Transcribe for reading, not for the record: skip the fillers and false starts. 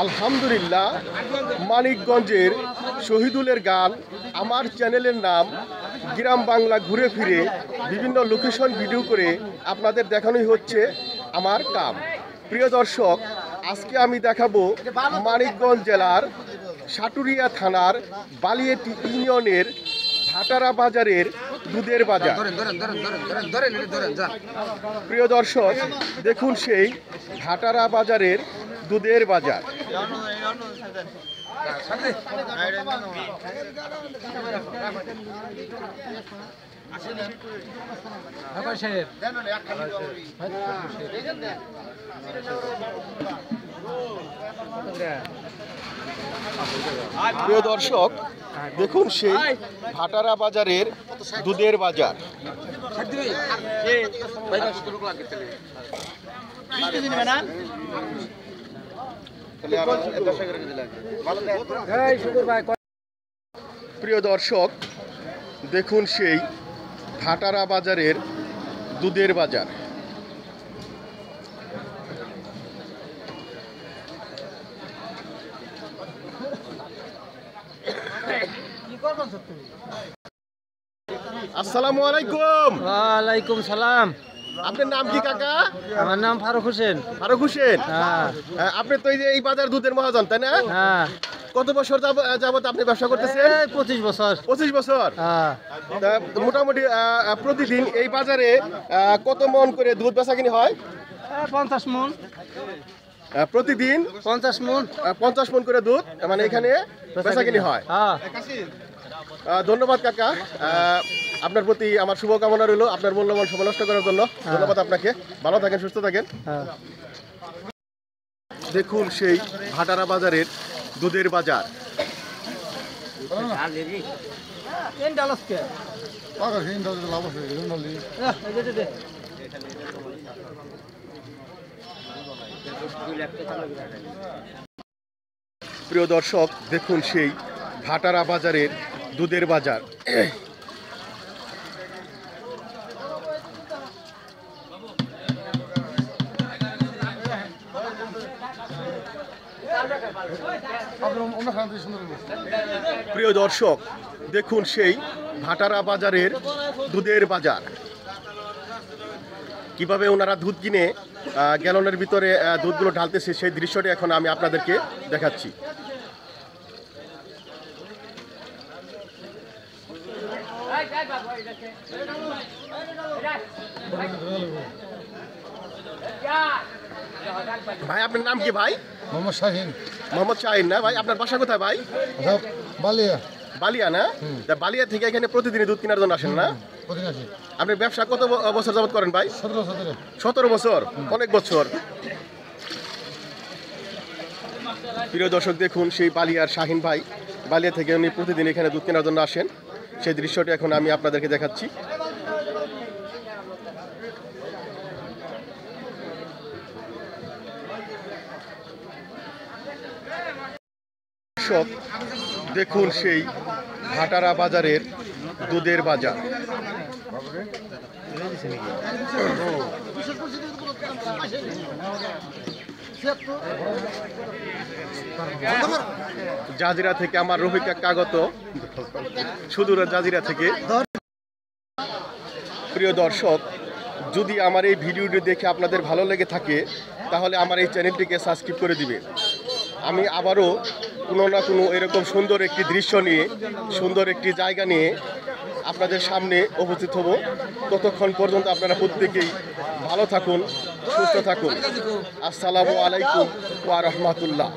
আলহামদুলিল্লাহ, মানিকগঞ্জের শহীদুলের গান আমার চ্যানেলের নাম গ্রাম বাংলা ঘুরে ফিরে বিভিন্ন লোকেশন ভিডিও করে আপনাদের দেখানোই হচ্ছে আমার কাম। প্রিয় দর্শক, আজকে আমি দেখাবো মানিকগঞ্জ জেলার সাটুরিয়া থানার বালিয়াটি ইউনিয়নের ভাটারা বাজারের দুধের বাজার। প্রিয় দর্শক, দেখুন সেই ভাটারা বাজারের দুধের বাজার। প্রিয় দর্শক, দেখুন সেই ভাটারা বাজারের দুধের বাজার। প্রিয় দর্শক, দেখুন সেই ভাটারা বাজারের দুধের বাজার। আসসালামু আলাইকুম। ওয়ালাইকুম সালাম। আপনার নাম কি কাকা? আমার নাম ফারুক হোসেন। ফারুক হোসেন, হ্যাঁ। আপনি তো এই বাজার দুধের মহাজন, তাই না? হ্যাঁ। কত বছর যাবত আপনি ব্যবসা করতেছেন? 25 বছর। 25 বছর। হ্যাঁ। মোটামুটি প্রতিদিন এই বাজারে কত মন করে দুধ বেচাকিনি হয়? 50 মণ। প্রতিদিন 50 মণ। 50 মন করে দুধ মানে এখানে বেচাকিনি হয়। হ্যাঁ। ধন্যবাদ কাকা, আপনার প্রতি আমার শুভকামনা রইল আপনার মূল্যবান সময় নষ্ট করার জন্য। ধন্যবাদ আপনাকে, ভালো থাকেন, সুস্থ থাকেন। দেখুন সেই ভাটারা বাজারের দুধের বাজার। প্রিয় দর্শক, দেখুন সেই ভাটারা বাজারের দুধের বাজার। প্রিয় দর্শক, দেখুন সেই ভাটারা বাজারের দুধের বাজার। কিভাবে ওনারা দুধ কিনে গ্যালনের ভিতরে দুধগুলো ঢালতেছে সেই দৃশ্যটি এখন আমি আপনাদেরকে দেখাচ্ছি। ভাই, আপনার নাম কি ভাই? মোহাম্মদ শাহিন। মোহাম্মদ শাহিন না ভাই? আপনার বাসা কোথায় ভাই? বালিয়া। বালিয়া না? বালিয়া থেকে এখানে প্রতিদিন দুধ কেনার জন্য আসেন না? আপনি ব্যবসা কত বছর যাবত করেন ভাই? 17 বছর। অনেক বছর। প্রিয় দর্শক, দেখুন সেই বালিয়ার শাহিন ভাই, বালিয়া থেকে উনি প্রতিদিন এখানে দুধ কেনার জন্য আসেন। সেই দৃশ্যটি এখন আমি আপনাদেরকে দেখাচ্ছি। দেখুন সেই ভাটারা বাজারের দুধের বাজার। জাজিরা থেকে আমার রফিকা কাগত, সুদূর জাজিরা থেকে। প্রিয় দর্শক, যদি আমার এই ভিডিওটি দেখে আপনাদের ভালো লেগে থাকে তাহলে আমার এই চ্যানেলটিকে সাবস্ক্রাইব করে দিবেন। আমি আবারও কোনো না কোনো এরকম সুন্দর একটি দৃশ্য নিয়ে, সুন্দর একটি জায়গা নিয়ে আপনাদের সামনে উপস্থিত হব। ততক্ষণ পর্যন্ত আপনারা প্রত্যেকেই ভালো থাকুন, সুস্থ থাকুন। আসসালামু আলাইকুম ওয়া রাহমাতুল্লাহ।